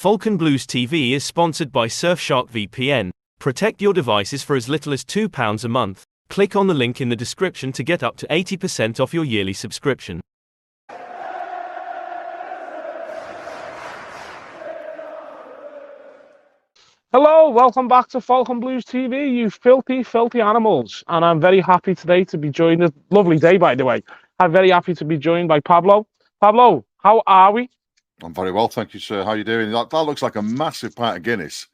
Falcon Blues TV is sponsored by Surfshark VPN. Protect your devices for as little as £2 a month. Click on the link in the description to get up to 80% off your yearly subscription. Hello, welcome back to Falcon Blues TV, you filthy, filthy animals. And I'm very happy today to be joined, a lovely day by the way. I'm very happy to be joined by Pablo. Pablo, how are we? I'm very well, thank you, sir. How are you doing? That looks like a massive pint of Guinness.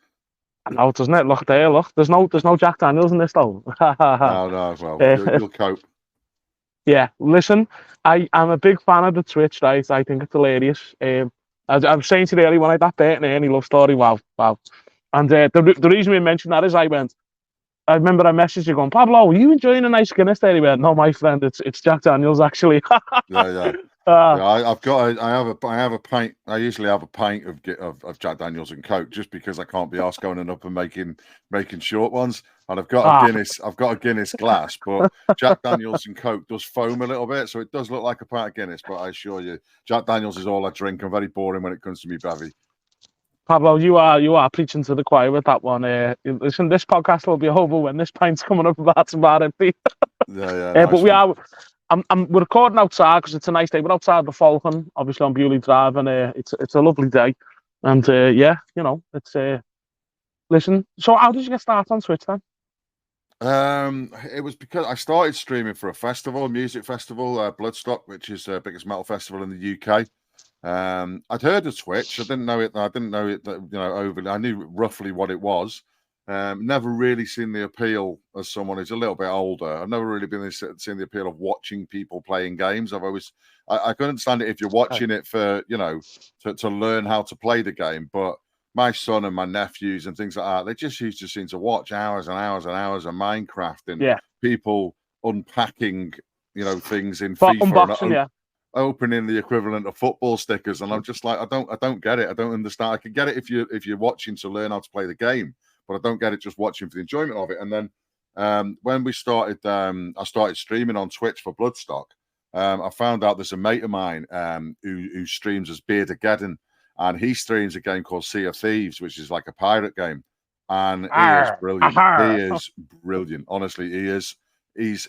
I know, doesn't it? Look there, look. There's no Jack Daniels in this though. No, well, you'll cope. Yeah, listen, I'm a big fan of the Twitch, right? I think it's hilarious. I was saying to you earlier when I that Bert and Ernie love story, wow. And the reason we mentioned that is I remember I messaged you going, Pablo, are you enjoying a nice Guinness there? He went, no, my friend, it's Jack Daniels actually. Yeah. I have a pint. I usually have a pint of Jack Daniels and Coke just because I can't be arsed going up and making short ones. And I've got a Guinness. I've got a Guinness glass, but Jack Daniels and Coke does foam a little bit, so it does look like a pint of Guinness. But I assure you, Jack Daniels is all I drink. I'm very boring when it comes to me bevy. Pablo, you are preaching to the choir with that one. Listen, this podcast will be over when this pint's coming up about it. Yeah. But we're recording outside because it's a nice day. We're outside the Falcon, obviously on Bewley Drive, and it's a lovely day. And it's listen. So how did you get started on Twitch then? It was because I started streaming for a music festival, Bloodstock, which is the biggest metal festival in the UK. I'd heard of Twitch. I didn't know it overly. I knew roughly what it was. Never really seen the appeal as someone who's a little bit older. I've never really seen the appeal of watching people playing games. I can understand it if you're watching it for, to learn how to play the game. But my son and my nephews and things like that, they just used to seem to watch hours and hours and hours of Minecraft and people unpacking, things in FIFA. Opening the equivalent of football stickers, and I'm just like, I don't get it. I don't understand. I can get it if you're watching to learn how to play the game, but I don't get it just watching for the enjoyment of it. And then when we started, I started streaming on Twitch for Bloodstock. I found out there's a mate of mine who streams as Beardageddon, and he streams a game called Sea of Thieves, which is like a pirate game, and he is brilliant. He is brilliant. Honestly, he is. He's.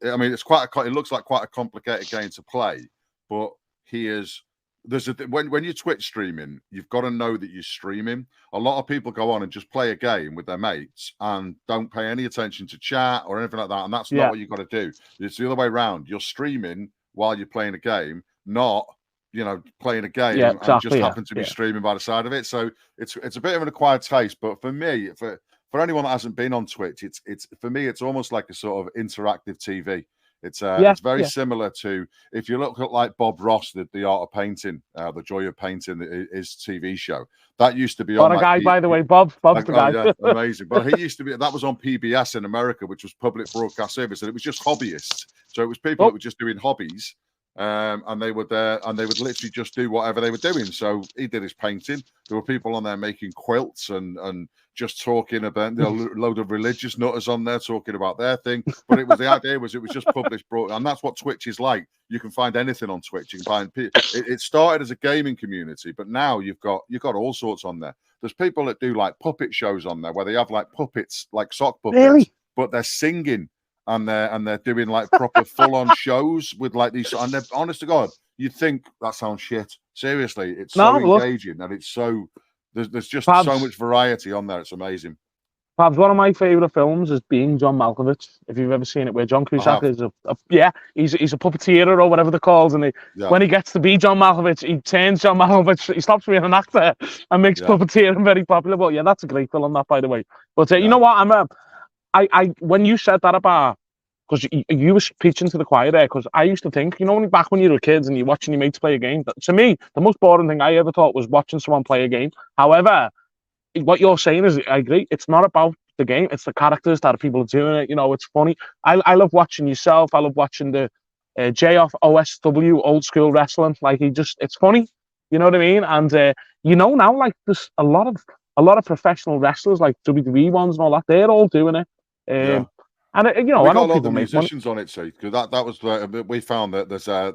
I mean, it looks like quite a complicated game to play. But when you're Twitch streaming, you've got to know that you're streaming. A lot of people go on and just play a game with their mates and don't pay any attention to chat or anything like that. And that's not what you've got to do. It's the other way around. You're streaming while you're playing a game, not playing a game and just happen to be streaming by the side of it. So it's a bit of an acquired taste. But for me, for anyone that hasn't been on Twitch, it's for me, it's almost like a sort of interactive TV. It's very similar to, if you look at like Bob Ross, the Art of Painting, the Joy of Painting, his TV show. That used to be on. What a guy, by the way, Bob's the guy. Yeah, amazing. But he used to be. That was on PBS in America, which was Public Broadcast Service, and it was just hobbyists. So it was people that were just doing hobbies, and they would literally just do whatever they were doing. So he did his painting. There were people on there making quilts and just talking about a load of religious nutters on there talking about their thing. But the idea was it was just published, and that's what Twitch is like. You can find anything on Twitch. You can find it started as a gaming community, but now you've got all sorts on there. There's people that do like puppet shows on there where they have like puppets, like sock puppets, but they're singing and they're doing like proper full-on shows with like these. And they're, honest to God, you'd think that sounds shit. Seriously, it's so engaging and it's so. There's just so much variety on there. It's amazing. Pabs, one of my favourite films is Being John Malkovich, if you've ever seen it, where John Cusack is he's a puppeteer or whatever they're called, and when he gets to be John Malkovich, he turns John Malkovich, he stops being an actor and makes puppeteering very popular. But yeah, that's a great film, that, by the way. But you know what, when you said that about, because you were preaching to the choir there, because I used to think, back when you were kids and you're watching your mates play a game, to me, the most boring thing I ever thought was watching someone play a game. However, what you're saying is, I agree, it's not about the game, it's the characters that people are doing it. It's funny. I love watching yourself. I love watching the J-Off OSW old school wrestling. Like, it's funny. You know what I mean? And now, like, there's a lot of professional wrestlers, like WWE ones and all that, they're all doing it. And we got a lot of the musicians on it, see, because that was we found that there's a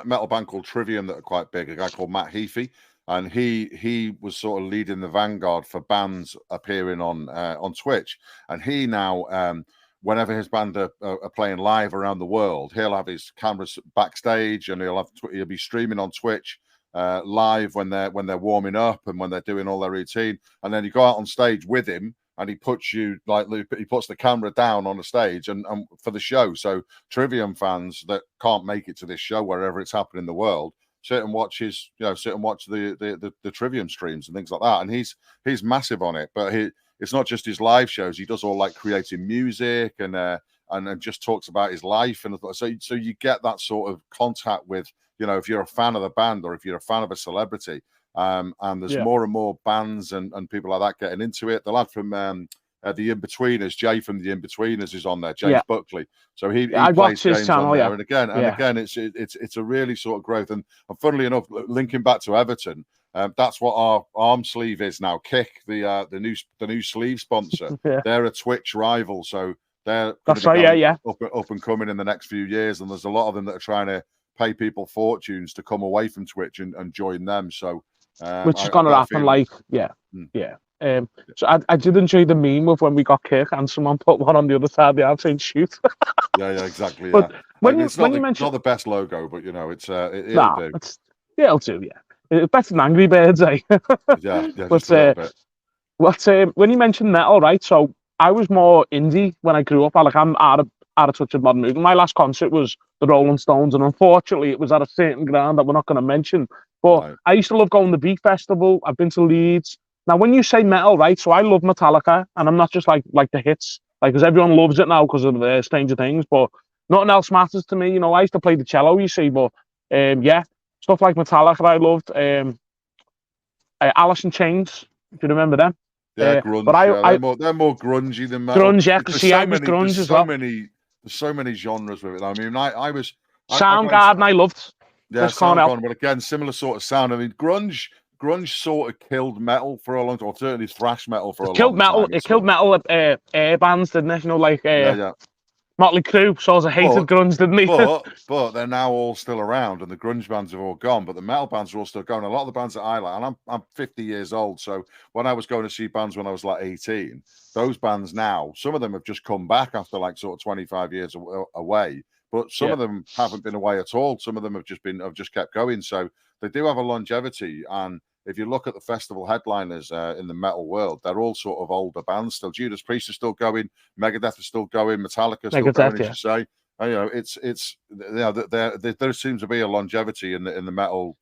metal band called Trivium that are quite big. A guy called Matt Heafy, and he was sort of leading the vanguard for bands appearing on Twitch, and he now. Whenever his band are playing live around the world, he'll have his cameras backstage, and he'll be streaming on Twitch live when they're warming up and when they're doing all their routine. And then you go out on stage with him, and he puts the camera down on the stage and for the show. So Trivium fans that can't make it to this show wherever it's happening in the world sit and watch the Trivium streams and things like that. And he's massive on it, but it's not just his live shows. He does all like creating music and just talks about his life. And so you get that sort of contact with, if you're a fan of the band or if you're a fan of a celebrity. And there's more and more bands and people like that getting into it. The lad from the Inbetweeners, Jay from the Inbetweeners, is on there, James Buckley. So he plays James his channel, on there. And again, it's a really sort of growth. And funnily enough, linking back to Everton, that's what our arm sleeve is now. Kick, the new sleeve sponsor. They're a Twitch rival, so they're up and coming in the next few years. And there's a lot of them that are trying to pay people fortunes to come away from Twitch and join them. So which is going to happen, so I did enjoy the meme of when we got kicked and someone put one on the other side of the arm saying shoot. yeah, exactly. But it's not the best logo, but it'll do. It'll do. It's better than Angry Birds, eh? yeah. But when you mentioned metal, right? So I was more indie when I grew up. I'm out of touch with modern music. My last concert was the Rolling Stones, and unfortunately, it was at a certain ground that we're not going to mention. But I used to love going to Beat Festival. I've been to Leeds. Now, when you say metal, right? So I love Metallica, and I'm not just like the hits, because everyone loves it now because of Stranger Things. But nothing else matters to me. I used to play the cello, you see. But stuff like Metallica, I loved. Alice in Chains, if you remember them. Yeah, grunge. But they're more grungy than metal. Grunge, yeah, because I was grunge as well. There's so many genres with it. I mean, I was Soundgarden. I loved. Yeah, Soundgarden, but again, similar sort of sound. I mean, grunge sort of killed metal for a long time, or certainly thrash metal for a long time. It killed metal air bands, didn't it? Motley Crue sort of hated grunge, didn't he? but they're now all still around, and the grunge bands have all gone, but the metal bands are all still going. A lot of the bands that I like, and I'm 50 years old, so when I was going to see bands when I was like 18, those bands now, some of them have just come back after like sort of 25 years away, but some of them haven't been away at all. Some of them have just kept going, so they do have a longevity. And if you look at the festival headliners in the metal world, they're all sort of older bands still. Judas Priest is still going, Megadeth is still going, Metallica is still going, as you say. There seems to be a longevity in the metal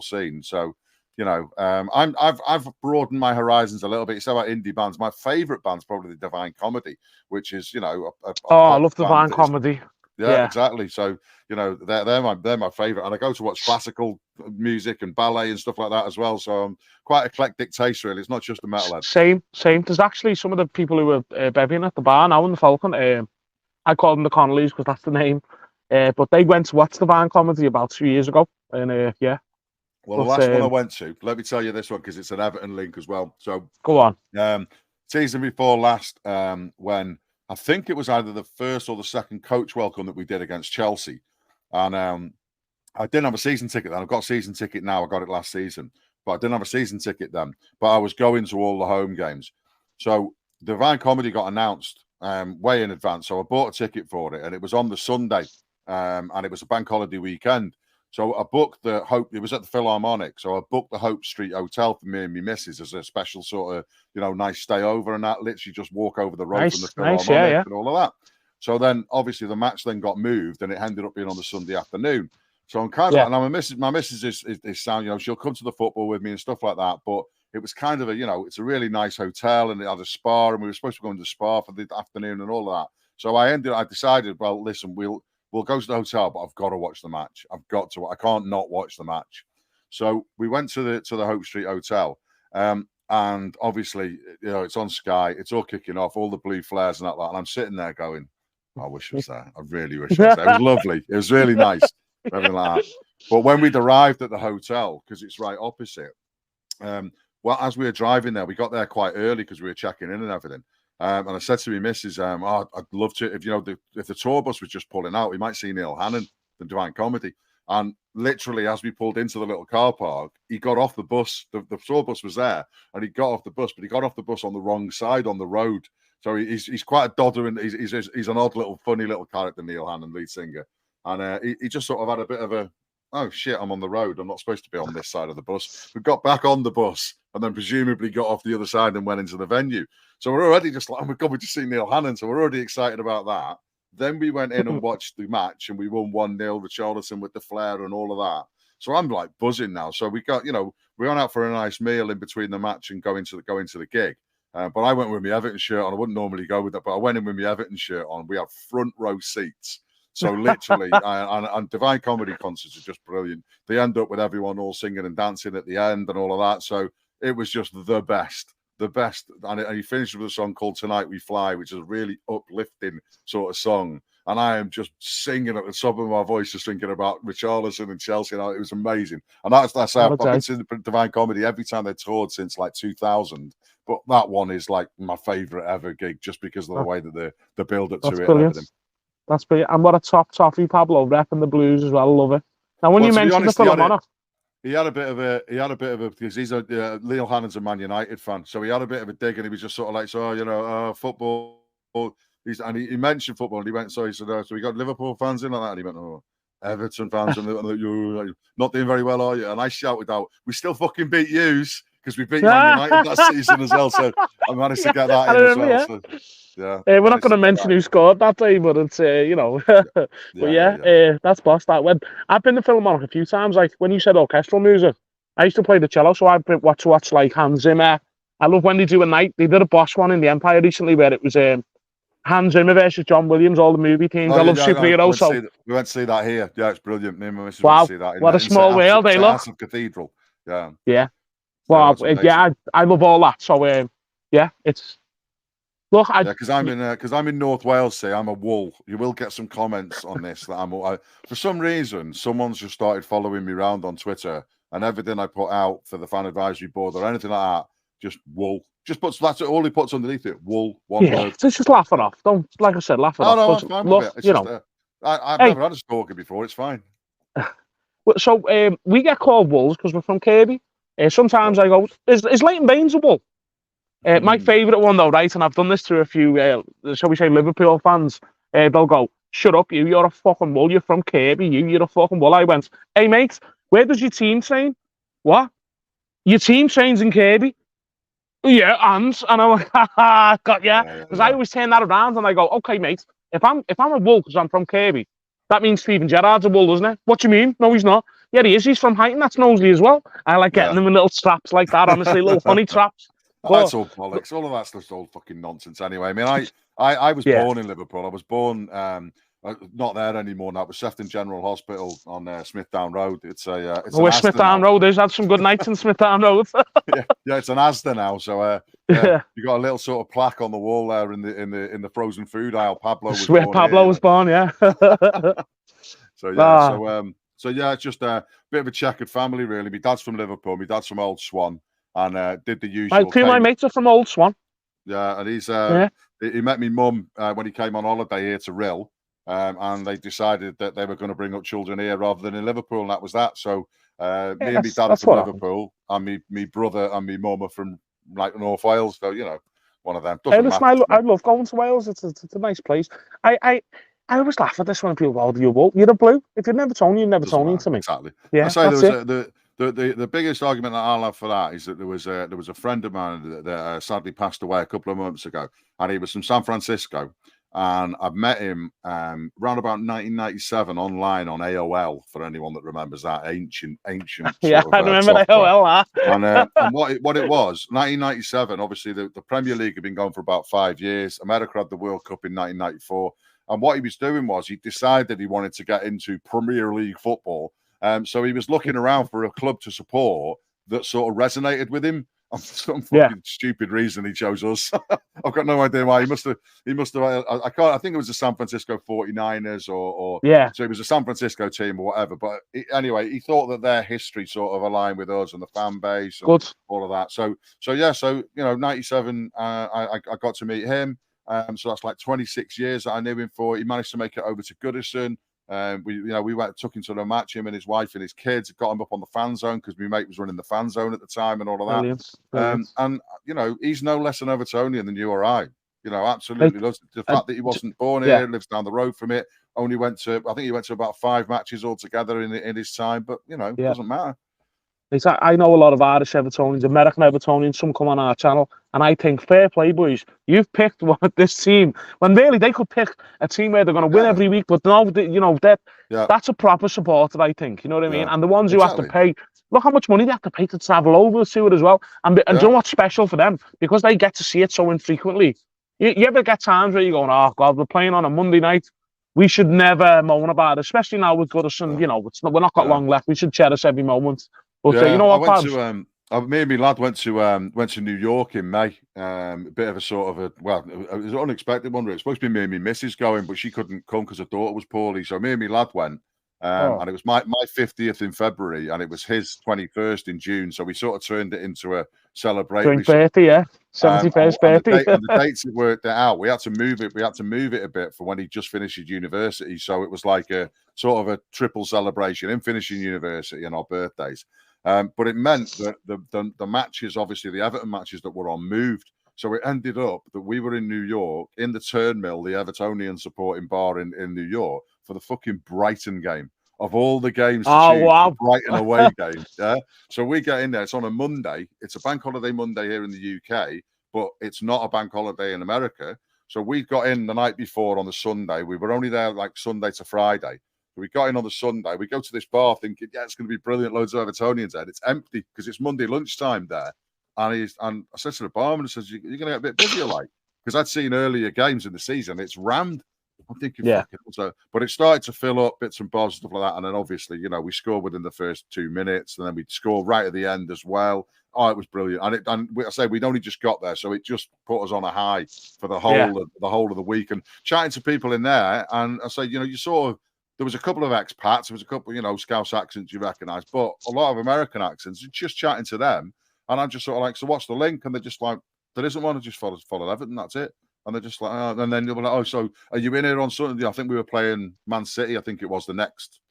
scene. So, I've broadened my horizons a little bit. You say about indie bands. My favorite band's probably the Divine Comedy, which is I love Divine Comedy. Yeah, exactly. So they're my favorite, and I go to watch classical music and ballet and stuff like that as well. So I'm quite eclectic taste, really. It's not just the metalhead. Same. There's actually some of the people who are bevying at the bar now in the Falcon. I call them the Connollys because that's the name. But they went to watch Divine Comedy about 2 years ago, and Well, the last one I went to, let me tell you this one because it's an Everton link as well. So go on. Season before last, when I think it was either the first or the second coach welcome that we did against Chelsea. And I didn't have a season ticket then. I've got a season ticket now. I got it last season. But I didn't have a season ticket then. But I was going to all the home games. So Divine Comedy got announced way in advance. So I bought a ticket for it. And it was on the Sunday. And it was a bank holiday weekend. So I booked it was at the Philharmonic. So I booked the Hope Street Hotel for me and my missus as a special sort of, nice stay over and that. Literally just walk over the road from the Philharmonic and all of that. So then obviously the match then got moved and it ended up being on the Sunday afternoon. So I'm kind of, and my missus is sound, she'll come to the football with me and stuff like that. But it was kind of it's a really nice hotel and it had a spa and we were supposed to go into the spa for the afternoon and all of that. So I decided, well, listen, we'll go to the hotel, but I've got to watch the match. I can't not watch the match. So we went to the Hope Street Hotel. And obviously, it's on Sky. It's all kicking off, all the blue flares and that. And I'm sitting there going, I wish I was there. I really wish I was there. It was lovely. It was really nice. Everything like that. But when we'd arrived at the hotel, because it's right opposite, as we were driving there, we got there quite early because we were checking in and everything. And I said to my missus, I'd love to, if the tour bus was just pulling out, we might see Neil Hannon from Divine Comedy. And literally, as we pulled into the little car park, he got off the bus. The tour bus was there, and he got off the bus, but he got off the bus on the wrong side on the road. So he's quite a dodder, and he's an odd little, funny little character, Neil Hannon, lead singer. And he just sort of had a bit of a, oh shit, I'm on the road. I'm not supposed to be on this side of the bus. We got back on the bus and then presumably got off the other side and went into the venue. So we're already just like, oh my God, we just seen Neil Hannon. So we're already excited about that. Then we went in and watched the match and we won 1-0, Richarlison with the flair and all of that. So I'm like buzzing now. So we got, we went out for a nice meal in between the match and going to the gig. But I went with my Everton shirt on. I wouldn't normally go with that, but I went in with my Everton shirt on. We had front row seats. So literally, and Divine Comedy concerts are just brilliant. They end up with everyone all singing and dancing at the end and all of that. So it was just the best. And he finished with a song called Tonight We Fly, which is a really uplifting sort of song. And I am just singing at the top of my voice, just thinking about Richarlison and Chelsea. And it was amazing. And that's how I've been to the Divine Comedy every time they toured since like 2000. But that one is like my favourite ever gig, just because of the way that the build up to it. Brilliant. And everything. That's brilliant. And what a top toffee, Pablo, repping the Blues as well. I love it. Now, when you mentioned the Philharmonic, he had a bit of a because he's Neil Hannon's a Man United fan, so he had a bit of a dig, and he was just sort of like, so football. He mentioned football, and he went, so he said, so we got Liverpool fans in like that, and he went, oh, Everton fans, and you're not doing very well, are you? And I shouted out, we still fucking beat yous, because we beat Man United that season as well. So I managed to get that in as well. Yeah. So, yeah, we're not going to mention who scored that day, but it's but that's boss. That when I've been to Philharmonic a few times, like when you said orchestral music, I used to play the cello, so I've watched like Hans Zimmer. I love when they do a night. They did a Bosch one in the Empire recently where it was Hans Zimmer versus John Williams, all the movie themes. I love superheroes. So we went to see that here. Yeah, it's brilliant. Me and my missus wow, went to see that. What a small world, eh? Look, Cathedral. Yeah. Yeah. Well, I love all that. So it's. Look, because I'm in North Wales. Say I'm a wool. You will get some comments on this. That for some reason, someone's just started following me around on Twitter, and everything I put out for the fan advisory board or anything like that, just wool. That's all he puts underneath it. Wool. One word. Just laugh it off. Don't, like I said, laugh it off. No, I'm fine with it. It's I've never had a stalker before. It's fine. So we get called wolves because we're from Kirby. Sometimes I go, is Leighton Baines a wool? My favourite one, though, right, and I've done this to a few, shall we say, Liverpool fans, they'll go, shut up, you're a fucking wool, you're from Kirby, you're a fucking wool. I went, hey, mate, where does your team train? What? Your team trains in Kirby? Yeah, and I'm like, haha, got ya. Because I always turn that around and I go, okay, mate, if I'm a wool because I'm from Kirby, that means Steven Gerrard's a wool, doesn't it? What do you mean? No, he's not. Yeah, he is. He's from Highton. That's Knowsley as well. I like getting them in little traps like that, honestly, little funny traps. That's all bollocks. All of that's just all fucking nonsense anyway. I mean, I was born in Liverpool. I was born not there anymore now, but Sefton General Hospital on Smithdown Road. It's where Smithdown Road is. Had some good nights in Smithdown Road. yeah, it's an Asda now. So you got a little sort of plaque on the wall there in the frozen food aisle. Pablo was where Pablo was born. Yeah. So it's just a bit of a checkered family, really. My dad's from Liverpool. My dad's from Old Swan. And did the usual. Two of my mates are from Old Swan. Yeah, and he met me mum when he came on holiday here to Rill, and they decided that they were going to bring up children here rather than in Liverpool, and that was that. So me and my dad are from Liverpool, and me brother and me mum are from like North Wales. So one of them. I love going to Wales. It's a nice place. I always laugh at this when people go, you're a blue. If you're Nevertonian, you're Nevertonian to me. Exactly. Yeah, I say the biggest argument that I'll have for that is that there was a friend of mine that sadly passed away a couple of months ago, and he was from San Francisco, and I've met him around about 1997 online on AOL, for anyone that remembers that ancient yeah, I remember AOL. And what it was, 1997, obviously the Premier League had been going for about 5 years. America had the World Cup in 1994, and what he was doing was he decided he wanted to get into Premier League football. So he was looking around for a club to support that sort of resonated with him. For some fucking stupid reason, he chose us. I've got no idea why. He must have. I think it was the San Francisco 49ers or So it was a San Francisco team or whatever. But anyway, he thought that their history sort of aligned with us and the fan base and all of that. So 97. I got to meet him. So that's like 26 years that I knew him for. He managed to make it over to Goodison. We took him to the match, him and his wife and his kids, got him up on the fan zone because my mate was running the fan zone at the time and all of that. Brilliant. And he's no less an Evertonian than you or I. Absolutely loves it. The fact that he wasn't born here, lives down the road from it. Only I think he went to about 5 matches altogether in his time, but it doesn't matter. I know a lot of Irish Evertonians, American Evertonians, some come on our channel, and I think, fair play, boys. You've picked this team, when really they could pick a team where they're going to win every week, but no, that's a proper supporter, I think. You know what I mean? And the ones who have to pay, look how much money they have to pay to travel over to it as well. And do you know what's special for them? Because they get to see it so infrequently. You ever get times where you're going, oh, God, we're playing on a Monday night. We should never moan about it, especially now with Goodison. We're not got long left. We should cherish every moment. But you know what, Pabs? Me and my lad went to New York in May. A bit of a sort of it was an unexpected one. It was supposed to be me and my missus going, but she couldn't come because her daughter was poorly. So me and my lad went, and it was my 50th in February, and it was his 21st in June. So we sort of turned it into a celebration. 71st birthday. And the dates that worked out, we had to move it. We had to move it a bit for when he just finished his university. So it was like a sort of a triple celebration, him finishing university and our birthdays. But it meant that the matches, obviously the Everton matches that were on, moved. So it ended up that we were in New York in the Turnmill, the Evertonian supporting bar in New York, for the fucking Brighton game. Of all the games to choose, the Brighton away game. Yeah. So we get in there. It's on a Monday. It's a bank holiday Monday here in the UK, but it's not a bank holiday in America. So we got in the night before on the Sunday. We were only there like Sunday to Friday. We got in on the Sunday. We go to this bar thinking, it's going to be brilliant. Loads of Evertonians there. It's empty because it's Monday lunchtime there. And I said to the barman, I says, you're going to get a bit busier, like, because I'd seen earlier games in the season. It's rammed. I'm thinking, so, but it started to fill up bits and bobs, stuff like that. And then obviously, we scored within the first 2 minutes, and then we scored right at the end as well. Oh, it was brilliant. And I say we'd only just got there, so it just put us on a high for the whole of the week. And chatting to people in there, and I say, you saw. There was a couple of expats. There was a couple, Scouse accents you recognise, but a lot of American accents. Just chatting to them, and I'm just sort of like, so what's the link? And they're just like, there isn't one. I just follow Everton. That's it. And they're just like, oh. And then you'll be like, oh, so are you in here on Sunday? I think we were playing Man City. I think it was the next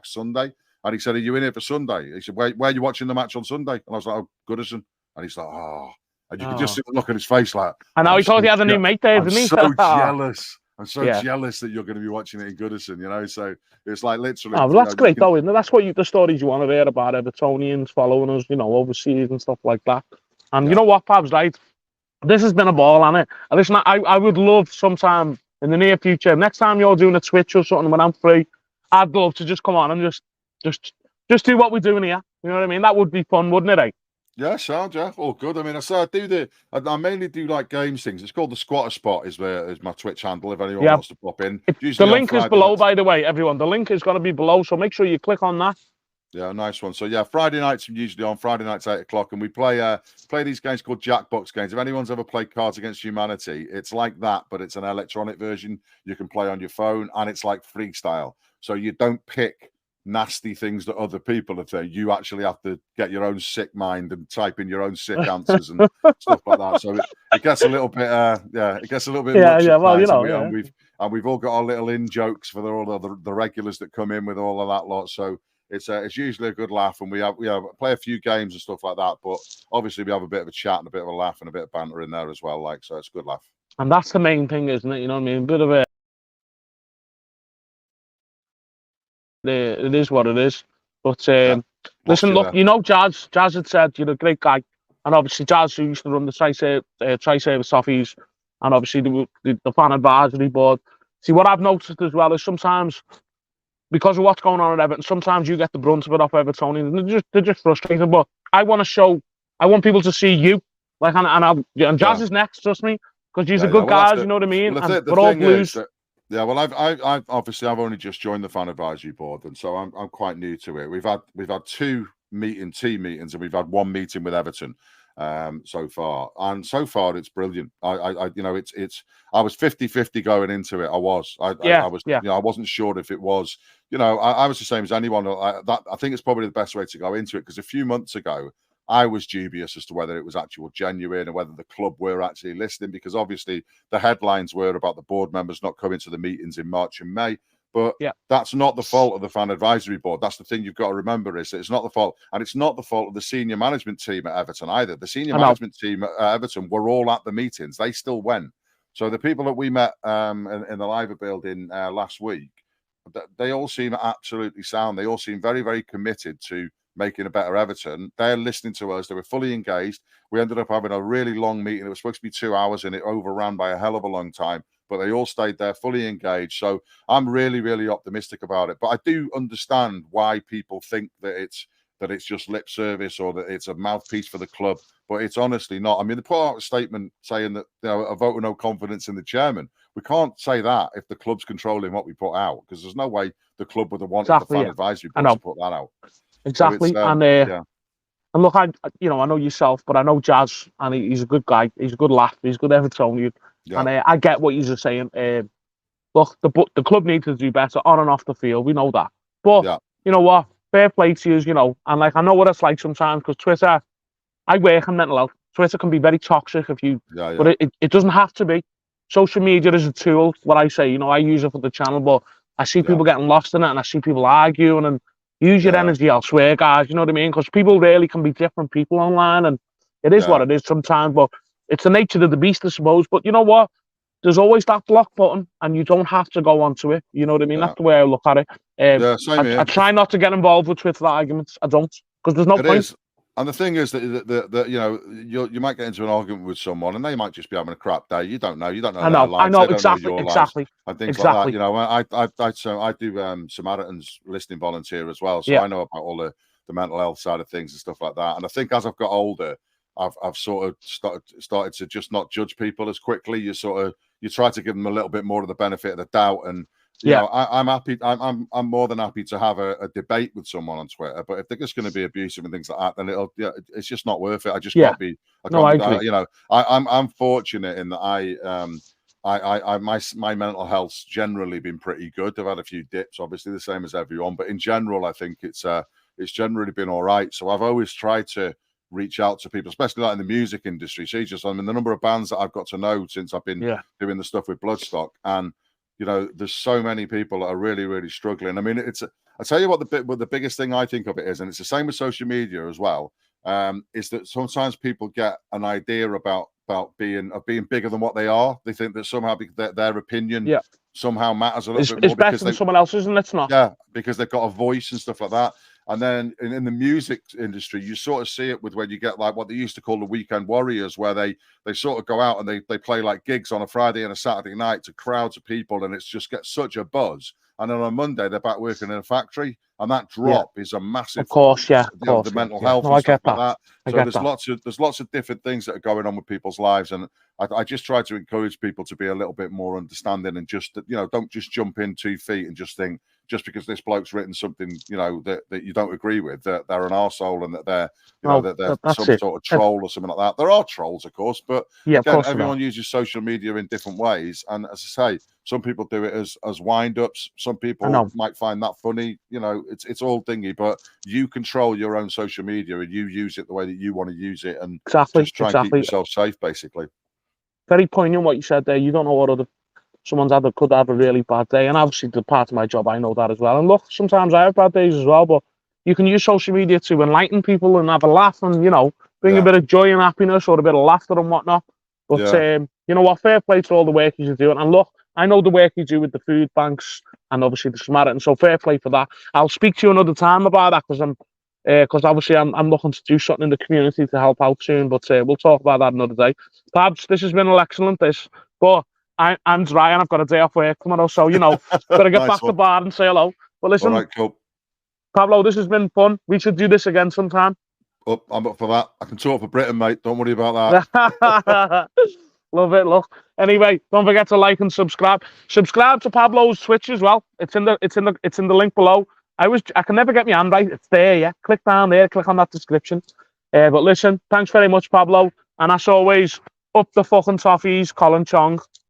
Sunday. And he said, are you in here for Sunday? He said, where are you watching the match on Sunday? And I was like, oh, Goodison. And he's like, oh. And you could just see the look at his face like. And now he told you had a new mate there, didn't he? I'm so jealous. I'm so jealous that you're going to be watching it in Goodison, So it's like literally. Oh, well, that's great, though, isn't it? That's the stories you want to hear about Evertonians following us, overseas and stuff like that. And you know what, Pabs, right? This has been a ball, hasn't it? And listen, I would love sometime in the near future, next time you're doing a Twitch or something when I'm free, I'd love to just come on and just do what we're doing here. You know what I mean? That would be fun, wouldn't it, eh? Yeah, sound, yeah, all good. I mean, I mainly do like games things. It's called the Squatter Spot is my Twitch handle if anyone wants to pop in. The link is below, by the way, everyone. The link is going to be below, so make sure you click on that. Yeah, nice one. So yeah, Friday nights I'm usually on. Friday nights 8 o'clock, and we play these games called Jackbox games. If anyone's ever played Cards Against Humanity, it's like that, but it's an electronic version. You can play on your phone, and it's like freestyle. So you don't pick nasty things that other people are saying. You actually have to get your own sick mind and type in your own sick answers and stuff like that. So it gets a little bit it gets a little bit much. Well, we've all got our little in jokes for all of the regulars that come in with all of that lot. So it's usually a good laugh, and we play a few games and stuff like that, but obviously we have a bit of a chat and a bit of a laugh and a bit of banter in there as well, so it's a good laugh. And that's the main thing, isn't it? You know what I mean? A bit of a it is what it is. But listen, look, Jazz had said you're a great guy, and obviously Jazz, who used to run the Tri-Service Office, and obviously the fan advisory board. See, what I've noticed as well is sometimes, because of what's going on at Everton, sometimes you get the brunt of it off Evertonians, and they're just frustrated. But I want people to see you, and Jazz is next, trust me, because he's a good guy, you know what I mean? Well, we're all Blues. Yeah, well, I've obviously only just joined the fan advisory board, and so I'm quite new to it. We've had 2 team meetings, and we've had 1 meeting with Everton so far, and so far it's brilliant. I was 50-50 going into it. I wasn't sure if it was. I was the same as anyone. I think it's probably the best way to go into it, because a few months ago I was dubious as to whether it was actual genuine and whether the club were actually listening, because obviously the headlines were about the board members not coming to the meetings in March and May. But that's not the fault of the fan advisory board. That's the thing you've got to remember, is that it's not the fault, and it's not the fault of the senior management team at Everton either. The senior management team at Everton were all at the meetings. They still went. So the people that we met in the Liver building last week, they all seem absolutely sound. They all seem very, very committed to making a better Everton. They're listening to us. They were fully engaged. We ended up having a really long meeting. It was supposed to be 2 hours, and it overran by a hell of a long time. But they all stayed there fully engaged. So I'm really, really optimistic about it. But I do understand why people think that it's just lip service or that it's a mouthpiece for the club. But it's honestly not. I mean, they put out a statement saying that, you know, a vote of no confidence in the chairman. We can't say that if the club's controlling what we put out, because there's no way the club would have wanted the fan advisory board to put that out. Exactly. So and look, I know yourself, but I know Jazz, and he's a good guy. He's a good laugh. He's a good Evertonian. Yeah. And I get what you're saying. Look, the club needs to do better on and off the field. We know that. But you know what? Fair play to you, you know. And like, I know what it's like sometimes, because Twitter, I work in mental health. Twitter can be very toxic if you, but it doesn't have to be. Social media is a tool. What I say, you know, I use it for the channel, but I see people getting lost in it, and I see people arguing, and use your energy elsewhere, guys. You know what I mean? Because people really can be different people online, and it is what it is sometimes. But it's the nature of the beast, I suppose. But you know what? There's always that block button, and you don't have to go onto it. You know what I mean? That's the way I look at it. I try not to get involved with Twitter arguments. I don't, because there's no point. And the thing is that you know, you might get into an argument with someone, and they might just be having a crap day. You don't know. You don't know. I know exactly. And things like that. You know, I do Samaritan's listening volunteer as well, so I know about all the mental health side of things and stuff like that. And I think as I've got older, I've sort of started to just not judge people as quickly. You try to give them a little bit more of the benefit of the doubt. And you know, I'm happy. I'm more than happy to have a debate with someone on Twitter. But if they're just going to be abusive and things like that, then it's just not worth it. I just can't be. You know, I'm fortunate in that my mental health's generally been pretty good. I've had a few dips, obviously the same as everyone, but in general, I think it's generally been all right. So I've always tried to reach out to people, especially like in the music industry. I mean, the number of bands that I've got to know since I've been doing the stuff with Bloodstock, and you know, there's so many people that are really, really struggling. I mean, I tell you what the biggest thing I think of it is, and it's the same with social media as well, is that sometimes people get an idea about being bigger than what they are. They think that somehow their opinion somehow matters a little bit more. It's better than someone else's, and it's not. Yeah, because they've got a voice and stuff like that. And then in the music industry, you sort of see it with when you get like what they used to call the weekend warriors, where they sort of go out and they play like gigs on a Friday and a Saturday night to crowds of people, and it's just gets such a buzz. And then on Monday, they're back working in a factory, and that drop is a massive. Of course, the mental health and stuff like that. So there's lots of different things that are going on with people's lives, and I just try to encourage people to be a little bit more understanding, and just, you know, don't just jump in 2 feet and just think, just because this bloke's written something, you know, that you don't agree with, that they're an arsehole and that they're, you know, that they're some sort of troll or something like that. There are trolls, of course, but again, everyone uses social media in different ways. And as I say, some people do it as wind-ups. Some people might find that funny. You know, it's all dingy, but you control your own social media and you use it the way that you want to use it, and just try and keep yourself safe, basically. Very poignant what you said there. You don't know what someone's could have a really bad day, and obviously the part of my job, I know that as well. And look, sometimes I have bad days as well, but you can use social media to enlighten people and have a laugh, and, you know, bring a bit of joy and happiness or a bit of laughter and whatnot. But you know what, fair play to all the work you're doing. And look, I know the work you do with the food banks and obviously the Samaritan, so fair play for that. I'll speak to you another time about that, because obviously I'm looking to do something in the community to help out soon, but we'll talk about that another day. Pabs, this has been excellent, but I'm dry and I've got a day off work tomorrow, so, you know, got to get back to the bar and say hello. But listen, all right, cool. Pablo, this has been fun. We should do this again sometime. Oh, I'm up for that. I can talk for Britain, mate. Don't worry about that. Love it. Look. Anyway, don't forget to like and subscribe. Subscribe to Pablo's Twitch as well. It's in the link below. I can never get my hand right. It's there, yeah. Click down there. Click on that description. But listen, thanks very much, Pablo. And as always, up the fucking toffees, Colin Chong.